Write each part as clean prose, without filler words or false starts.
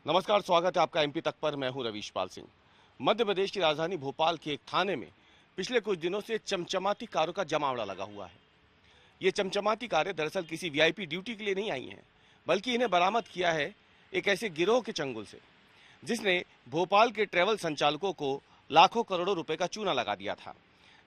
नमस्कार, स्वागत है आपका एमपी तक पर। मैं हूं रवीश पाल सिंह। मध्य प्रदेश की राजधानी भोपाल के एक थाने में पिछले कुछ दिनों से चमचमाती कारों का जमावड़ा लगा हुआ है। ये चमचमाती कारें दरअसल किसी वीआईपी ड्यूटी के लिए नहीं आई हैं, बल्कि इन्हें बरामद किया है एक ऐसे गिरोह के चंगुल से जिसने भोपाल के ट्रैवल संचालकों को लाखों करोड़ों रुपए का चूना लगा दिया था।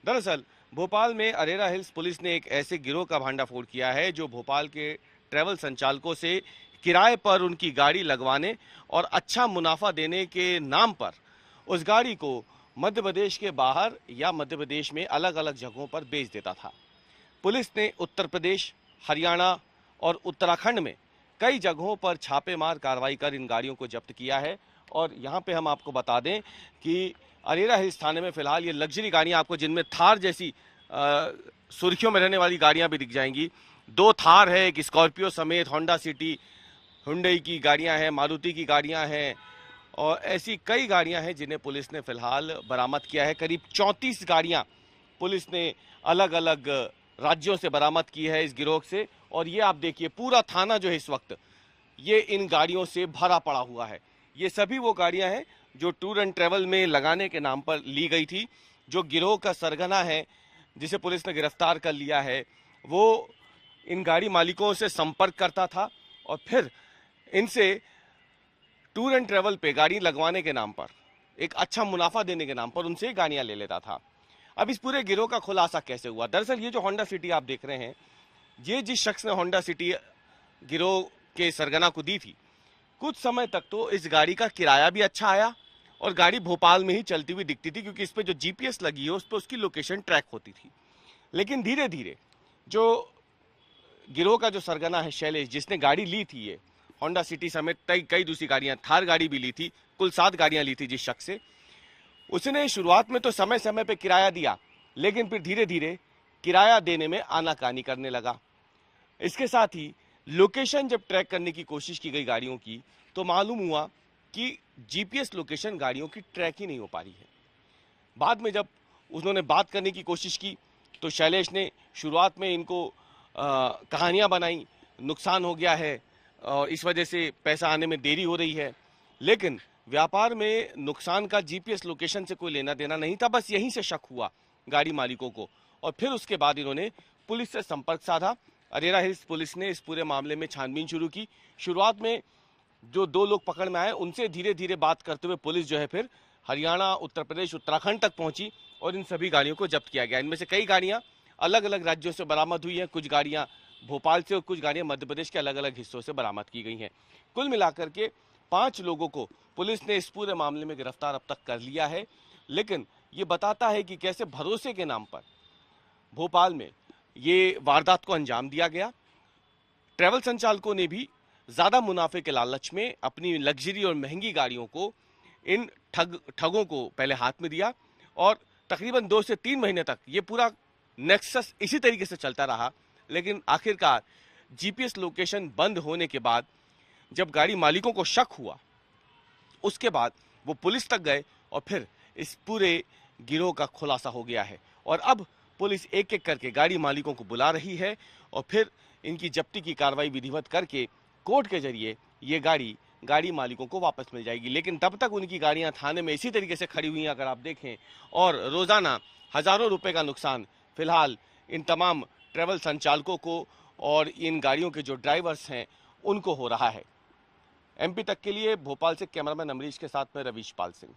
दरअसल भोपाल में अरेरा हिल्स पुलिस ने एक ऐसे गिरोह का भांडाफोड़ किया है जो भोपाल के ट्रैवल संचालकों से किराए पर उनकी गाड़ी लगवाने और अच्छा मुनाफा देने के नाम पर उस गाड़ी को मध्य प्रदेश के बाहर या मध्य प्रदेश में अलग अलग जगहों पर बेच देता था। पुलिस ने उत्तर प्रदेश, हरियाणा और उत्तराखंड में कई जगहों पर छापेमार कार्रवाई कर इन गाड़ियों को जब्त किया है। और यहाँ पे हम आपको बता दें कि अरेरा हिल्स थाने में फिलहाल ये लग्जरी गाड़ियाँ आपको, जिनमें थार जैसी सुर्खियों में रहने वाली गाड़ियाँ भी दिख जाएंगी। 2 थार है, एक स्कॉर्पियो समेत होंडा सिटी, हुंडई की गाड़ियां हैं, मारुति की गाड़ियां हैं और ऐसी कई गाड़ियां हैं जिन्हें पुलिस ने फिलहाल बरामद किया है। करीब 34 गाड़ियां पुलिस ने अलग अलग राज्यों से बरामद की है इस गिरोह से। और ये आप देखिए, पूरा थाना जो है इस वक्त ये इन गाड़ियों से भरा पड़ा हुआ है। ये सभी वो गाड़ियां हैं जो टूर एंड ट्रेवल में लगाने के नाम पर ली गई थी। जो गिरोह का सरगना है जिसे पुलिस ने गिरफ्तार कर लिया है, वो इन गाड़ी मालिकों से संपर्क करता था और फिर इनसे टूर एंड ट्रेवल पे गाड़ी लगवाने के नाम पर, एक अच्छा मुनाफा देने के नाम पर उनसे गाड़ियां ले लेता था। अब इस पूरे गिरोह का खुलासा कैसे हुआ? दरअसल ये जो होंडा सिटी आप देख रहे हैं, ये जिस शख्स ने होंडा सिटी गिरोह के सरगना को दी थी, कुछ समय तक तो इस गाड़ी का किराया भी अच्छा आया और गाड़ी भोपाल में ही चलती हुई दिखती थी, क्योंकि इस पर जो जीपीएस लगी है उस पर उसकी लोकेशन ट्रैक होती थी। लेकिन धीरे धीरे जो गिरोह का जो सरगना है शैलेश, जिसने गाड़ी ली थी ये होंडा सिटी समेत कई दूसरी गाड़ियां, थार गाड़ी भी ली थी, कुल 7 गाड़ियां ली थी जिस शख्स से, उसने शुरुआत में तो समय समय पे किराया दिया, लेकिन फिर धीरे धीरे किराया देने में आनाकानी करने लगा। इसके साथ ही लोकेशन जब ट्रैक करने की कोशिश की गई गाड़ियों की, तो मालूम हुआ कि जीपीएस लोकेशन गाड़ियों की ट्रैक ही नहीं हो पा रही है। बाद में जब उन्होंने बात करने की कोशिश की तो शैलेश ने शुरुआत में इनको कहानियां बनाई, नुकसान हो गया है और इस वजह से पैसा आने में देरी हो रही है। लेकिन व्यापार में नुकसान का जीपीएस लोकेशन से कोई लेना देना नहीं था, बस यहीं से शक हुआ गाड़ी मालिकों को। और फिर उसके बाद इन्होंने पुलिस से संपर्क साधा। अरेरा हिल्स पुलिस ने इस पूरे मामले में छानबीन शुरू की। शुरुआत में जो 2 लोग पकड़ में आए, उनसे धीरे धीरे बात करते हुए पुलिस जो है फिर हरियाणा, उत्तर प्रदेश, उत्तराखंड तक पहुंची और इन सभी गाड़ियों को जब्त किया गया। इनमें से कई गाड़ियां अलग अलग राज्यों से बरामद हुई हैं, कुछ गाड़ियां भोपाल से और कुछ गाड़ियां मध्य प्रदेश के अलग अलग हिस्सों से बरामद की गई हैं। कुल मिलाकर के 5 लोगों को पुलिस ने इस पूरे मामले में गिरफ्तार अब तक कर लिया है। लेकिन ये बताता है कि कैसे भरोसे के नाम पर भोपाल में ये वारदात को अंजाम दिया गया। ट्रैवल संचालकों ने भी ज्यादा मुनाफे के लालच में अपनी लग्जरी और महंगी गाड़ियों को इन ठगों को पहले हाथ में दिया और तकरीबन 2 से 3 महीने तक ये पूरा नेक्सस इसी तरीके से चलता रहा। लेकिन आखिरकार जीपीएस लोकेशन बंद होने के बाद जब गाड़ी मालिकों को शक हुआ, उसके बाद वो पुलिस तक गए और फिर इस पूरे गिरोह का खुलासा हो गया है। और अब पुलिस एक एक करके गाड़ी मालिकों को बुला रही है और फिर इनकी जब्ती की कार्रवाई विधिवत करके कोर्ट के जरिए ये गाड़ी मालिकों को वापस मिल जाएगी। लेकिन तब तक उनकी गाड़ियां थाने में इसी तरीके से खड़ी हुई हैं, अगर आप देखें, और रोजाना हजारों रुपए का नुकसान फिलहाल इन तमाम ट्रैवल संचालकों को और इन गाड़ियों के जो ड्राइवर्स हैं उनको हो रहा है। एमपी तक के लिए भोपाल से कैमरामैन अमरीश के साथ में रवीश पाल सिंह।